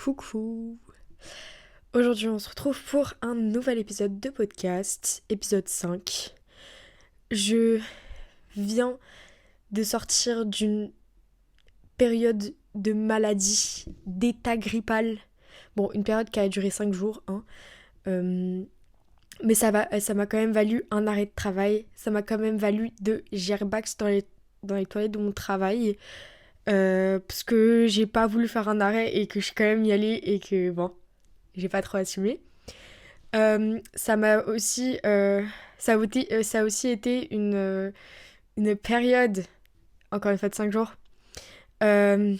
Coucou. Aujourd'hui on se retrouve pour un nouvel épisode de podcast, épisode 5. Je viens de sortir d'une période de maladie, d'état grippal. Bon, une période qui a duré 5 jours, hein. Mais ça m'a quand même valu un arrêt de travail. Ça m'a quand même valu de gerbax dans les toilettes de mon travail. Parce que j'ai pas voulu faire un arrêt et que je suis quand même y allée et que bon, j'ai pas trop assumé. Ça m'a aussi, ça a aussi été une période, encore une fois de 5 jours, euh,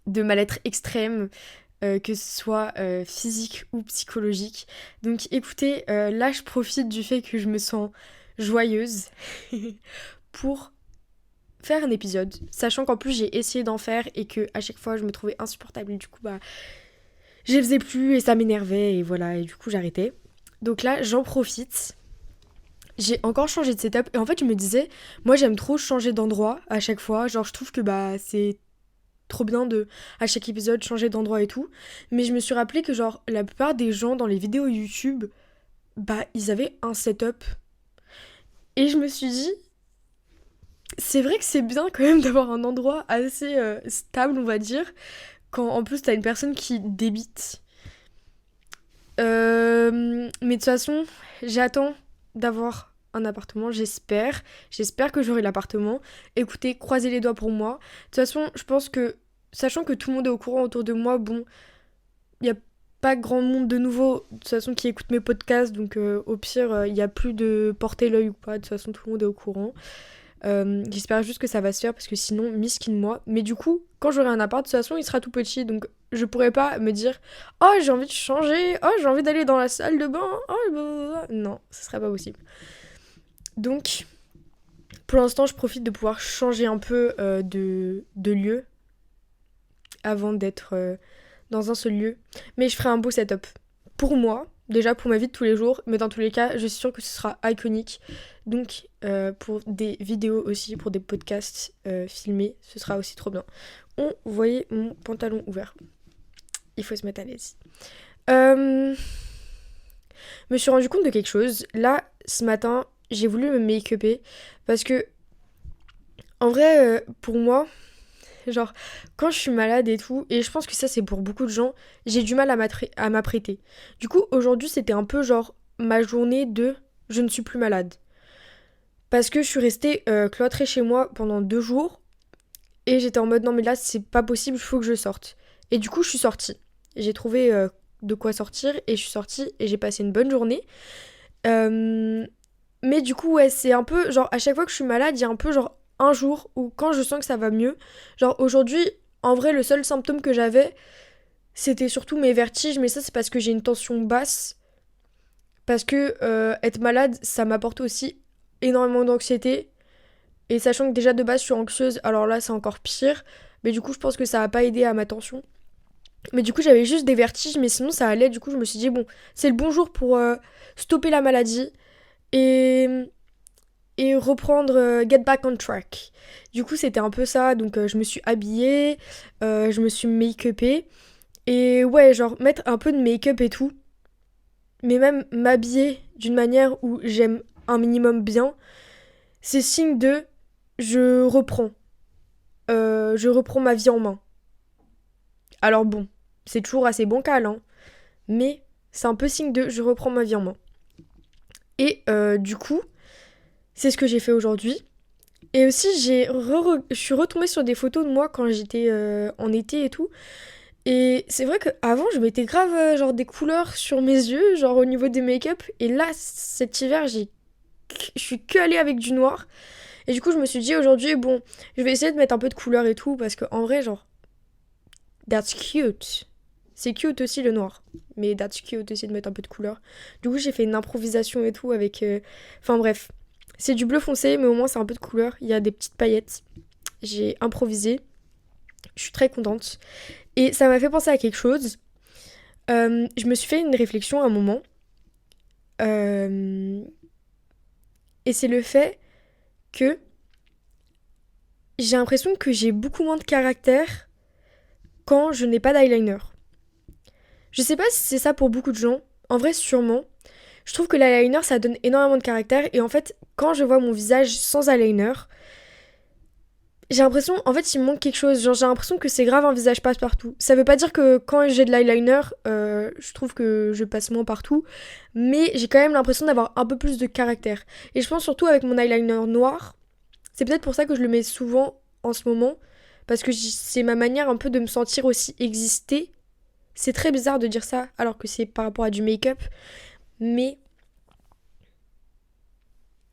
de mal-être extrême, que ce soit physique ou psychologique. Donc écoutez, là je profite du fait que je me sens joyeuse pour faire un épisode, sachant qu'en plus j'ai essayé d'en faire et que à chaque fois je me trouvais insupportable et du coup bah je les faisais plus et ça m'énervait et voilà et du coup j'arrêtais. Donc là j'en profite. J'ai encore changé de setup et en fait je me disais moi j'aime trop changer d'endroit à chaque fois, genre je trouve que bah c'est trop bien de à chaque épisode changer d'endroit et tout, mais je me suis rappelé que genre la plupart des gens dans les vidéos YouTube bah ils avaient un setup et je me suis dit c'est vrai que c'est bien quand même d'avoir un endroit assez stable on va dire quand en plus t'as une personne qui débite. Mais de toute façon, j'attends d'avoir un appartement, j'espère. J'espère que j'aurai l'appartement. Écoutez, croisez les doigts pour moi. De toute façon, je pense que, sachant que tout le monde est au courant autour de moi, bon, il n'y a pas grand monde de nouveau, de toute façon, qui écoute mes podcasts, donc au pire, il n'y a plus de porter l'œil ou pas, de toute façon, tout le monde est au courant. J'espère juste que ça va se faire parce que sinon, miskin moi. Mais du coup, quand j'aurai un appart, de toute façon, il sera tout petit. Donc, je pourrais pas me dire oh, j'ai envie de changer. Oh, j'ai envie d'aller dans la salle de bain. Oh, blablabla. Non, ce serait pas possible. Donc, pour l'instant, je profite de pouvoir changer un peu de lieu avant d'être dans un seul lieu. Mais je ferai un beau setup. Pour moi, déjà pour ma vie de tous les jours, mais dans tous les cas, je suis sûre que ce sera iconique. Donc, pour des vidéos aussi, pour des podcasts filmés, ce sera aussi trop bien. Vous voyez mon pantalon ouvert. Il faut se mettre à l'aise. Me suis rendu compte de quelque chose. Là, ce matin, j'ai voulu me make-upper parce que, en vrai, pour moi, genre, quand je suis malade et tout, et je pense que ça c'est pour beaucoup de gens, j'ai du mal à m'apprêter. Du coup, aujourd'hui c'était un peu genre ma journée de je ne suis plus malade. Parce que je suis restée cloîtrée chez moi pendant 2 jours, et j'étais en mode non mais là c'est pas possible, il faut que je sorte. Et du coup je suis sortie. J'ai trouvé de quoi sortir, et je suis sortie, et j'ai passé une bonne journée. Euh, mais du coup, ouais, c'est un peu genre à chaque fois que je suis malade, il y a un peu genre un jour où quand je sens que ça va mieux. Genre aujourd'hui, en vrai, le seul symptôme que j'avais, c'était surtout mes vertiges, mais ça, c'est parce que j'ai une tension basse. Parce que être malade, ça m'apporte aussi énormément d'anxiété. Et sachant que déjà de base, je suis anxieuse, alors là, c'est encore pire. Mais du coup, je pense que ça a pas aidé à ma tension. Mais du coup, j'avais juste des vertiges, mais sinon, ça allait. Du coup, je me suis dit, bon, c'est le bon jour pour stopper la maladie. Et reprendre Get Back on Track. Du coup, c'était un peu ça. Donc, je me suis habillée, je me suis make-upée. Et ouais, genre, mettre un peu de make-up et tout. Mais même m'habiller d'une manière où j'aime un minimum bien, c'est signe de je reprends. Je reprends ma vie en main. Alors bon, c'est toujours assez bancal, hein. Mais c'est un peu signe de je reprends ma vie en main. Et du coup, c'est ce que j'ai fait aujourd'hui. Et aussi, je suis retombée sur des photos de moi quand j'étais en été et tout. Et c'est vrai qu'avant, je mettais grave genre des couleurs sur mes yeux, genre au niveau des make-up. Et là, cet hiver, je suis que allée avec du noir. Et du coup, je me suis dit aujourd'hui, bon, je vais essayer de mettre un peu de couleur et tout. Parce qu'en vrai, genre, that's cute. C'est cute aussi le noir. Mais that's cute aussi de mettre un peu de couleur. Du coup, j'ai fait une improvisation et tout avec... Enfin bref. C'est du bleu foncé, mais au moins c'est un peu de couleur. Il y a des petites paillettes. J'ai improvisé. Je suis très contente. Et ça m'a fait penser à quelque chose. Je me suis fait une réflexion à un moment. Euh, et c'est le fait que j'ai l'impression que j'ai beaucoup moins de caractère quand je n'ai pas d'eyeliner. Je sais pas si c'est ça pour beaucoup de gens. En vrai, sûrement. Je trouve que l'eyeliner, ça donne énormément de caractère. Et en fait, quand je vois mon visage sans eyeliner, j'ai l'impression, en fait, il me manque quelque chose. Genre, j'ai l'impression que c'est grave un visage passe-partout. Ça veut pas dire que quand j'ai de l'eyeliner, je trouve que je passe moins partout. Mais j'ai quand même l'impression d'avoir un peu plus de caractère. Et je pense surtout avec mon eyeliner noir. C'est peut-être pour ça que je le mets souvent en ce moment. Parce que c'est ma manière un peu de me sentir aussi exister. C'est très bizarre de dire ça alors que c'est par rapport à du make-up. Mais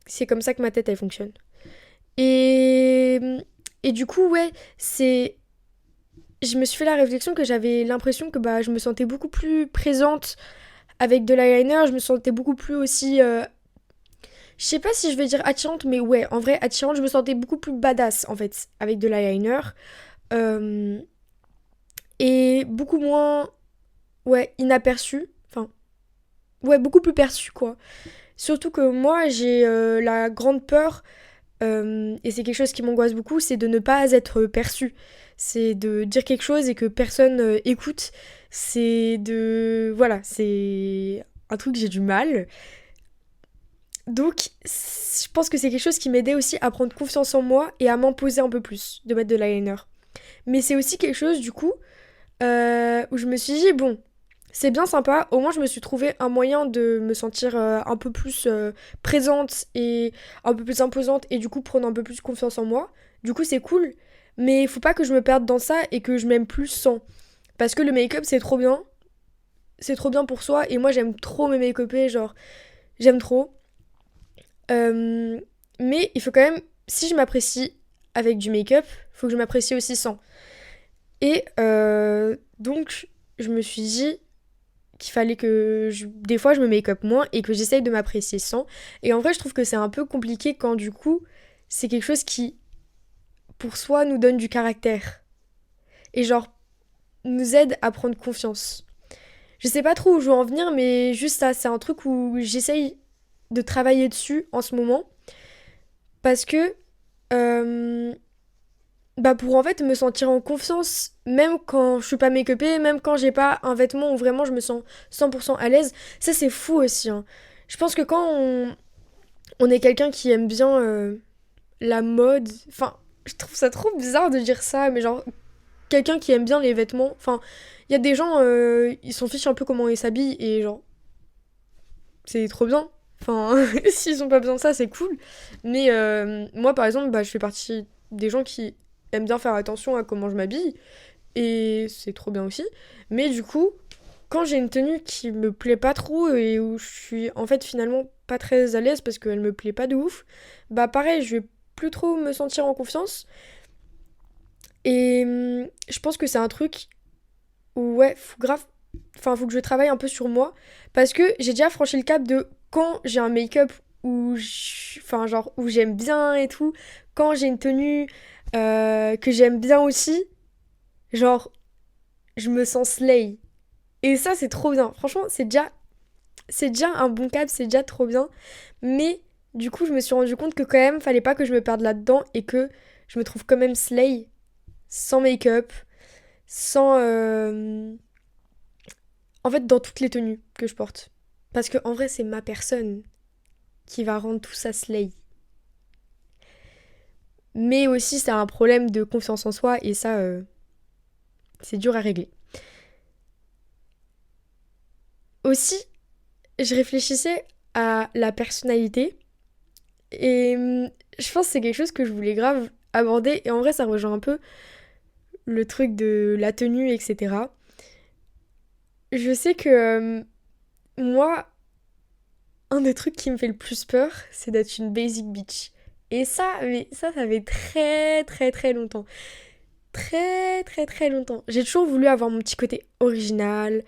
c'est comme ça que ma tête, elle fonctionne. Et, et du coup, ouais, c'est... Je me suis fait la réflexion que j'avais l'impression que bah, je me sentais beaucoup plus présente avec de l'eyeliner. Je me sentais beaucoup plus aussi... Je sais pas si je vais dire attirante, mais ouais, en vrai, attirante, je me sentais beaucoup plus badass, en fait, avec de l'eyeliner. Euh, et beaucoup moins, ouais, inaperçue. Enfin, ouais, beaucoup plus perçue, quoi. Surtout que moi, j'ai la grande peur, et c'est quelque chose qui m'angoisse beaucoup, c'est de ne pas être perçue. C'est de dire quelque chose et que personne écoute. C'est de... Voilà, c'est un truc que j'ai du mal. Donc, je pense que c'est quelque chose qui m'aidait aussi à prendre confiance en moi et à m'imposer un peu plus de mettre de l'eyeliner. Mais c'est aussi quelque chose, du coup, où je me suis dit, bon, c'est bien sympa, au moins je me suis trouvé un moyen de me sentir un peu plus présente et un peu plus imposante et du coup prendre un peu plus confiance en moi. Du coup, c'est cool, mais il faut pas que je me perde dans ça et que je m'aime plus sans. Parce que le make-up, c'est trop bien pour soi et moi j'aime trop me make-upper, genre, j'aime trop. Euh, mais il faut quand même, si je m'apprécie avec du make-up, il faut que je m'apprécie aussi sans. Et donc, je me suis dit qu'il fallait que des fois je me make-up moins et que j'essaye de m'apprécier sans. Et en vrai, je trouve que c'est un peu compliqué quand du coup, c'est quelque chose qui, pour soi, nous donne du caractère. Et genre, nous aide à prendre confiance. Je sais pas trop où je veux en venir, mais juste ça, c'est un truc où j'essaye de travailler dessus en ce moment. Parce que euh, bah pour en fait me sentir en confiance, même quand je suis pas make-upée, même quand j'ai pas un vêtement où vraiment je me sens 100% à l'aise. Ça c'est fou aussi, hein. Je pense que quand on est quelqu'un qui aime bien la mode, enfin je trouve ça trop bizarre de dire ça, mais genre quelqu'un qui aime bien les vêtements, enfin il y a des gens, ils s'en fichent un peu comment ils s'habillent et genre c'est trop bien. Enfin, s'ils ont pas besoin de ça, c'est cool. Mais moi, par exemple, bah, je fais partie des gens qui aiment bien faire attention à comment je m'habille. Et c'est trop bien aussi. Mais du coup, quand j'ai une tenue qui me plaît pas trop et où je suis en fait finalement pas très à l'aise parce qu'elle me plaît pas de ouf, bah pareil, je vais plus trop me sentir en confiance. Et je pense que c'est un truc où, ouais, faut grave. Enfin, faut que je travaille un peu sur moi. Parce que j'ai déjà franchi le cap de quand j'ai un make-up enfin, genre, où j'aime bien et tout. Quand j'ai une tenue que j'aime bien aussi. Genre, je me sens slay. Et ça, c'est trop bien. Franchement, c'est déjà un bon cap, c'est déjà trop bien. Mais du coup, je me suis rendu compte que quand même, fallait pas que je me perde là-dedans et que je me trouve quand même slay sans make-up, sans. En fait, dans toutes les tenues que je porte. Parce que en vrai, c'est ma personne qui va rendre tout ça slay. Mais aussi, c'est un problème de confiance en soi et ça, c'est dur à régler. Aussi, je réfléchissais à la personnalité et je pense que c'est quelque chose que je voulais grave aborder et en vrai, ça rejoint un peu le truc de la tenue, etc. Je sais que moi, un des trucs qui me fait le plus peur, c'est d'être une basic bitch. Et ça, mais ça fait très très très longtemps. Très très très longtemps. J'ai toujours voulu avoir mon petit côté original,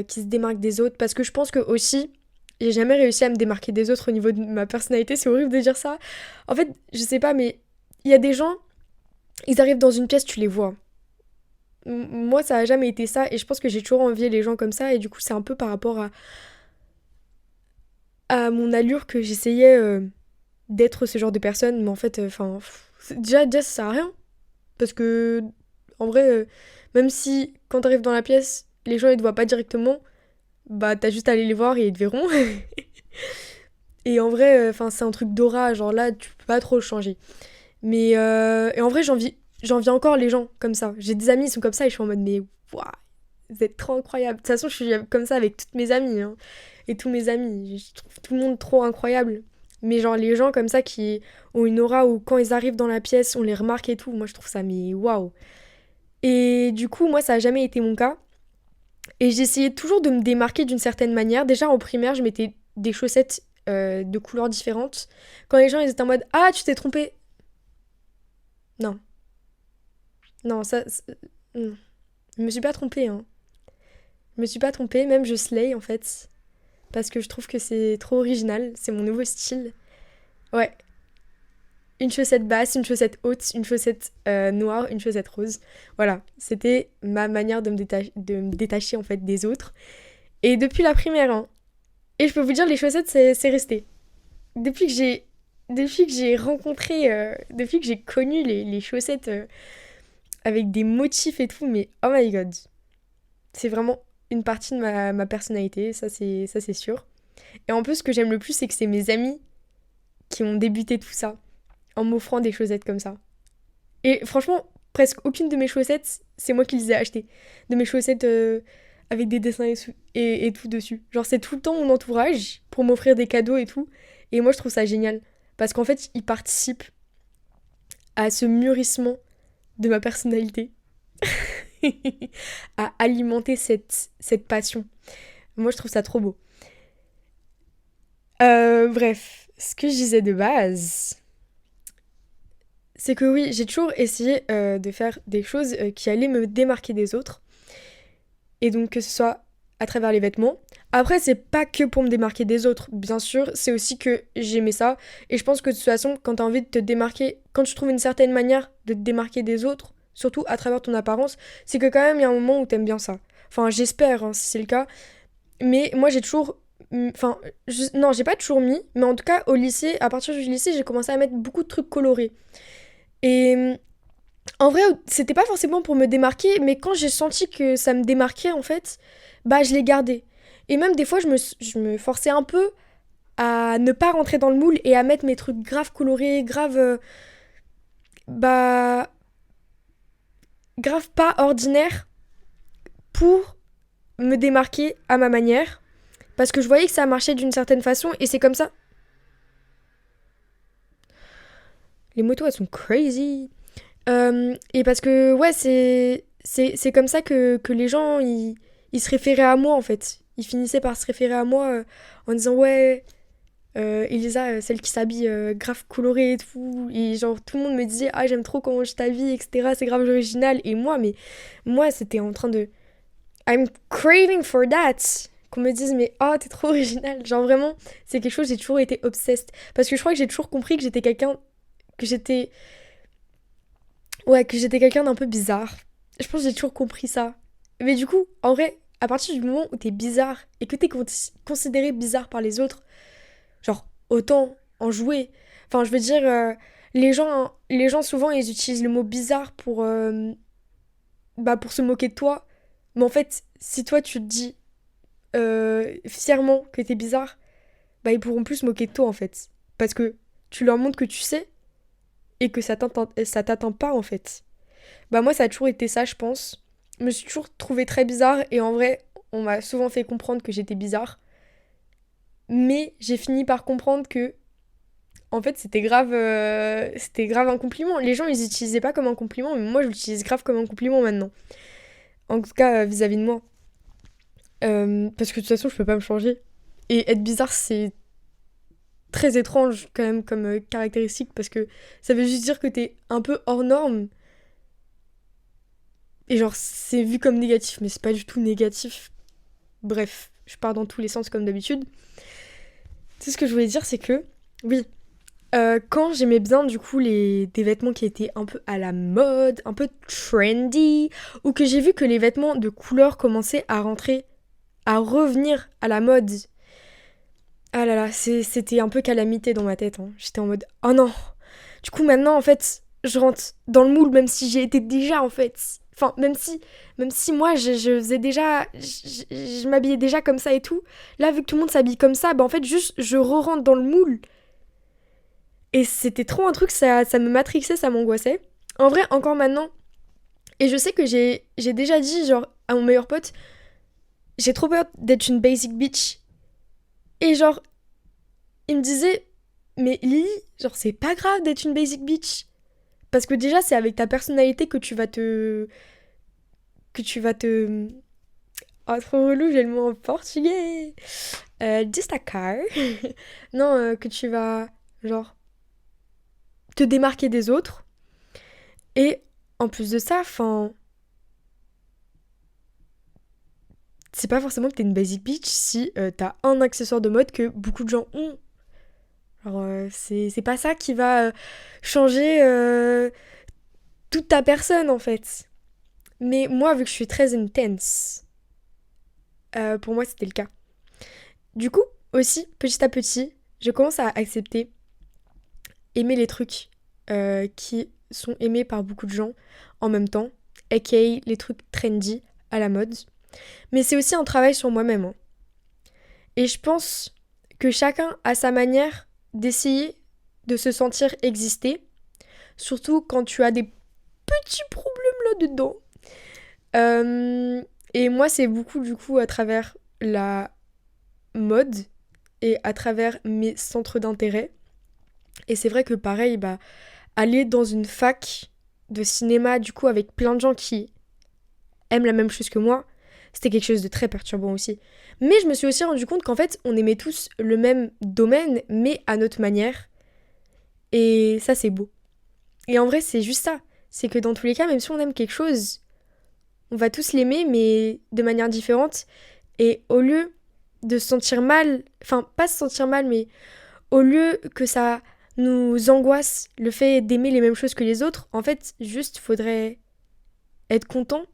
qui se démarque des autres, parce que je pense que aussi, j'ai jamais réussi à me démarquer des autres au niveau de ma personnalité, c'est horrible de dire ça. En fait, je sais pas, mais il y a des gens, ils arrivent dans une pièce, tu les vois. Moi, ça a jamais été ça, et je pense que j'ai toujours envié les gens comme ça, et du coup, c'est un peu par rapport à mon allure que j'essayais d'être ce genre de personne, mais en fait, enfin, déjà, ça sert à rien. Parce que, en vrai, Même si quand t'arrives dans la pièce, les gens ils te voient pas directement, bah t'as juste à aller les voir et ils te verront. Et en vrai, enfin c'est un truc d'aura, genre là tu peux pas trop le changer. Mais et en vrai j'envie encore les gens comme ça. J'ai des amis qui sont comme ça et je suis en mode mais waouh, vous êtes trop incroyables. De toute façon je suis comme ça avec toutes mes amies hein, et tous mes amis. Je trouve tout le monde trop incroyable. Mais genre les gens comme ça qui ont une aura où quand ils arrivent dans la pièce on les remarque et tout, moi je trouve ça mais waouh. Et du coup moi ça a jamais été mon cas. Et j'essayais toujours de me démarquer d'une certaine manière. Déjà en primaire, je mettais des chaussettes de couleurs différentes. Quand les gens ils étaient en mode ah, tu t'es trompé. Non, non, non. Je me suis pas trompée, hein. Je me suis pas trompée, même je slay en fait. Parce que je trouve que c'est trop original. C'est mon nouveau style. Ouais. Une chaussette basse, une chaussette haute, une chaussette noire, une chaussette rose. Voilà. C'était ma manière de me détacher en fait des autres. Et depuis la primaire, hein. Et je peux vous dire, les chaussettes, c'est resté. Depuis que j'ai depuis que j'ai rencontré, depuis que j'ai connu les chaussettes avec des motifs et tout, mais oh my god, c'est vraiment une partie de ma personnalité, ça c'est sûr. Et en plus, ce que j'aime le plus, c'est que c'est mes amis qui ont débuté tout ça en m'offrant des chaussettes comme ça. Et franchement, presque aucune de mes chaussettes, c'est moi qui les ai achetées. De mes chaussettes avec des dessins et tout dessus. Genre, c'est tout le temps mon entourage pour m'offrir des cadeaux et tout. Et moi, je trouve ça génial. Parce qu'en fait, ils participent à ce mûrissement de ma personnalité. À alimenter cette passion. Moi, je trouve ça trop beau. Bref, ce que je disais de base, c'est que oui, j'ai toujours essayé de faire des choses qui allaient me démarquer des autres. Et donc que ce soit à travers les vêtements. Après, c'est pas que pour me démarquer des autres, bien sûr, c'est aussi que j'aimais ça. Et je pense que de toute façon, quand t'as envie de te démarquer, quand tu trouves une certaine manière de te démarquer des autres, surtout à travers ton apparence, c'est que quand même il y a un moment où t'aimes bien ça. Enfin, j'espère, hein, si c'est le cas. Mais moi, j'ai toujours... Enfin, non, j'ai pas toujours mis, mais en tout cas, au lycée, à partir du lycée, j'ai commencé à mettre beaucoup de trucs colorés. Et en vrai, c'était pas forcément pour me démarquer, mais quand j'ai senti que ça me démarquait, en fait, bah, je l'ai gardé. Et même des fois, je me forçais un peu à ne pas rentrer dans le moule et à mettre mes trucs grave colorés, grave, bah, grave pas ordinaires pour me démarquer à ma manière. Parce que je voyais que ça marchait d'une certaine façon et c'est comme ça. Les motos, elles sont crazy. Et parce que, ouais, c'est comme ça que les gens, ils se référaient à moi, en fait. Ils finissaient par se référer à moi en disant, ouais, Elisa, celle qui s'habille grave colorée et tout. Et genre, tout le monde me disait, ah, j'aime trop comment je t'habille, etc. C'est grave original. Et moi, mais moi, c'était en train de... I'm craving for that. Qu'on me dise, mais oh, t'es trop original. Genre, vraiment, c'est quelque chose, j'ai toujours été obsessed. Parce que je crois que j'ai toujours compris que j'étais quelqu'un... Que j'étais... Ouais, que j'étais quelqu'un d'un peu bizarre. Je pense que j'ai toujours compris ça. Mais du coup, en vrai, à partir du moment où t'es bizarre et que t'es considéré bizarre par les autres, genre, autant en jouer. Enfin, je veux dire, les gens souvent, ils utilisent le mot bizarre pour se moquer de toi. Mais en fait, si toi, tu te dis fièrement que t'es bizarre, bah, ils pourront plus se moquer de toi, en fait. Parce que tu leur montres que tu sais et que ça t'atteint pas, en fait. Bah moi ça a toujours été ça je pense. Je me suis toujours trouvée très bizarre et en vrai on m'a souvent fait comprendre que j'étais bizarre. Mais j'ai fini par comprendre que en fait c'était grave un compliment. Les gens ils l'utilisaient pas comme un compliment mais moi je l'utilise grave comme un compliment maintenant. En tout cas vis-à-vis de moi. Parce que de toute façon je peux pas me changer. Et être bizarre c'est très étrange quand même comme caractéristique parce que ça veut juste dire que t'es un peu hors norme. Et genre, c'est vu comme négatif, mais c'est pas du tout négatif. Bref, je pars dans tous les sens comme d'habitude. Tout ce que je voulais dire, c'est que, oui, quand j'aimais bien du coup des vêtements qui étaient un peu à la mode, un peu trendy, ou que j'ai vu que les vêtements de couleur commençaient à rentrer, à revenir à la mode, ah là là, c'était un peu calamité dans ma tête, hein. J'étais en mode, oh non. Du coup, maintenant, en fait, je rentre dans le moule, même si j'ai été déjà, en fait. Enfin, même si moi, je faisais déjà... Je m'habillais déjà comme ça et tout. Là, vu que tout le monde s'habille comme ça, bah en fait, juste, je re-rentre dans le moule. Et c'était trop un truc, ça me matrixait, ça m'angoissait. En vrai, encore maintenant, et je sais que j'ai déjà dit, genre, à mon meilleur pote, j'ai trop peur d'être une basic bitch. Et genre, il me disait, mais Lily, genre, c'est pas grave d'être une basic bitch. Parce que déjà, c'est avec ta personnalité que tu vas te... Que tu vas te... Oh, trop relou, j'ai le mot en portugais. Destacar. Non, que tu vas, genre, te démarquer des autres. Et en plus de ça, enfin... C'est pas forcément que t'es une basic bitch si t'as un accessoire de mode que beaucoup de gens ont. Alors, c'est pas ça qui va changer toute ta personne, en fait. Mais moi, vu que je suis très intense, pour moi, c'était le cas. Du coup, aussi, petit à petit, je commence à accepter, aimer les trucs qui sont aimés par beaucoup de gens en même temps, aka les trucs trendy, à la mode. Mais c'est aussi un travail sur moi-même, hein. Et je pense que chacun a sa manière d'essayer de se sentir exister, surtout quand tu as des petits problèmes là-dedans. Et moi, c'est beaucoup du coup à travers la mode et à travers mes centres d'intérêt. Et c'est vrai que pareil, bah, aller dans une fac de cinéma, du coup, avec plein de gens qui aiment la même chose que moi, c'était quelque chose de très perturbant aussi. Mais je me suis aussi rendu compte qu'en fait, on aimait tous le même domaine, mais à notre manière. Et ça, c'est beau. Et en vrai, c'est juste ça. C'est que dans tous les cas, même si on aime quelque chose, on va tous l'aimer, mais de manière différente. Et au lieu de se sentir mal, enfin, pas se sentir mal, mais au lieu que ça nous angoisse le fait d'aimer les mêmes choses que les autres, en fait, juste faudrait être content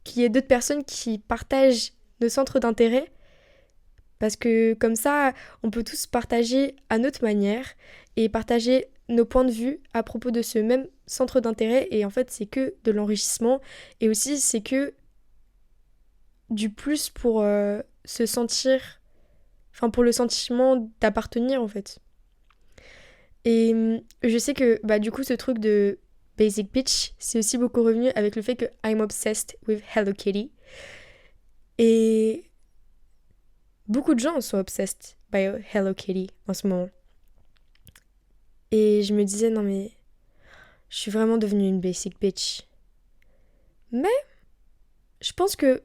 qu'il y ait d'autres personnes qui partagent nos centres d'intérêt, parce que comme ça, on peut tous partager à notre manière et partager nos points de vue à propos de ce même centre d'intérêt. Et en fait, c'est que de l'enrichissement. Et aussi, c'est que du plus pour se sentir... Enfin, pour le sentiment d'appartenir, en fait. Et je sais que, bah, du coup, ce truc de Basic Bitch, c'est aussi beaucoup revenu avec le fait que I'm obsessed with Hello Kitty. Et beaucoup de gens sont obsessed by Hello Kitty en ce moment. Et je me disais, non mais, je suis vraiment devenue une Basic Bitch. Mais, je pense que,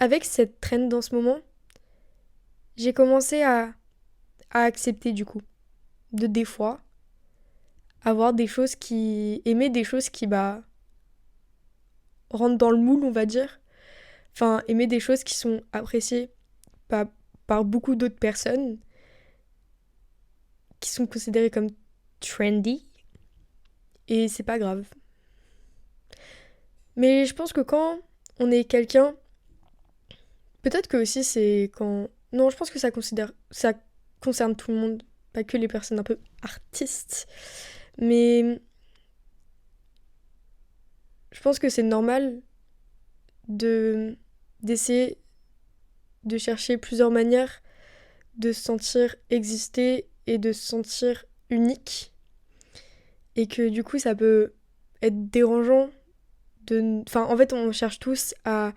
avec cette trend en ce moment, j'ai commencé à accepter du coup, de des fois, avoir des choses qui... aimer des choses qui, bah, rentrent dans le moule, on va dire. Enfin, aimer des choses qui sont appréciées par beaucoup d'autres personnes, qui sont considérées comme trendy, et c'est pas grave. Mais je pense que quand on est quelqu'un, peut-être que aussi c'est quand... Non, je pense que ça concerne tout le monde, pas que les personnes un peu artistes. Mais je pense que c'est normal de d'essayer de chercher plusieurs manières de se sentir exister et de se sentir unique. Et que du coup, ça peut être dérangeant de... Enfin, en fait, on cherche tous à,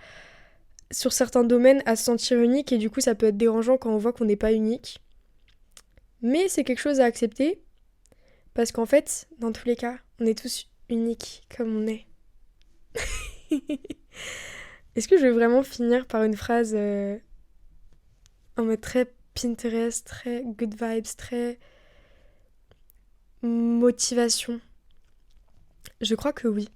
sur certains domaines, à se sentir unique. Et du coup, ça peut être dérangeant quand on voit qu'on n'est pas unique. Mais c'est quelque chose à accepter. Parce qu'en fait, dans tous les cas, on est tous uniques comme on est. Est-ce que je vais vraiment finir par une phrase en mode très Pinterest, très good vibes, très motivation? Je crois que oui.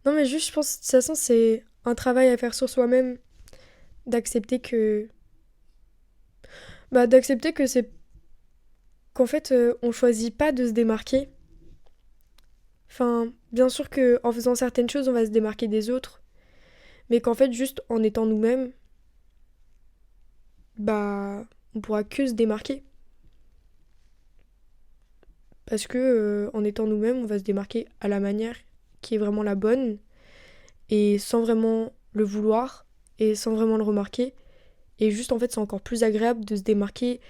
Non mais juste, je pense, de toute façon, c'est un travail à faire sur soi-même, d'accepter que... Bah, d'accepter que c'est... Qu'en fait, on choisit pas de se démarquer. Enfin, bien sûr que en faisant certaines choses, on va se démarquer des autres, mais qu'en fait, juste en étant nous-mêmes, bah, on pourra que se démarquer. Parce que en étant nous-mêmes, on va se démarquer à la manière qui est vraiment la bonne, et sans vraiment le vouloir, et sans vraiment le remarquer. Et juste, en fait, c'est encore plus agréable de se démarquer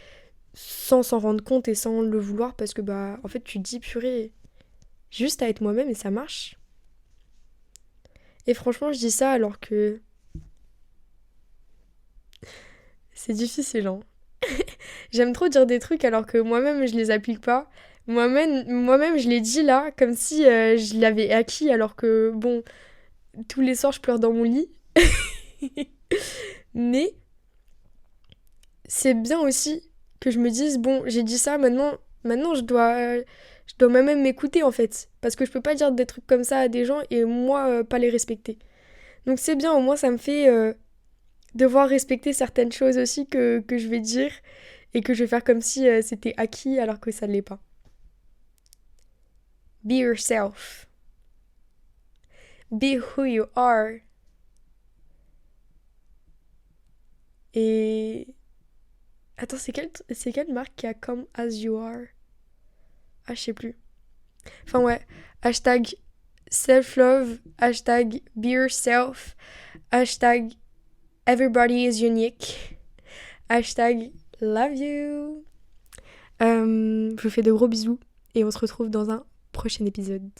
sans s'en rendre compte et sans le vouloir, parce que, bah, en fait, tu te dis, purée, juste à être moi-même et ça marche. Et franchement, je dis ça alors que c'est difficile, hein. J'aime trop dire des trucs alors que moi-même, je les applique pas. Moi-même, je l'ai dit là, comme si je l'avais acquis, alors que, bon, tous les soirs, je pleure dans mon lit. Mais c'est bien aussi que je me dise, bon, j'ai dit ça, maintenant je dois moi-même m'écouter en fait. Parce que je peux pas dire des trucs comme ça à des gens et moi, pas les respecter. Donc c'est bien, au moins ça me fait devoir respecter certaines choses aussi que je vais dire et que je vais faire comme si c'était acquis alors que ça ne l'est pas. Be yourself. Be who you are. Et... Attends, c'est quelle marque qui a Come As You Are? Ah, je sais plus. Enfin ouais, hashtag self-love, hashtag be yourself, hashtag everybody is unique, hashtag love you. Je vous fais de gros bisous et on se retrouve dans un prochain épisode.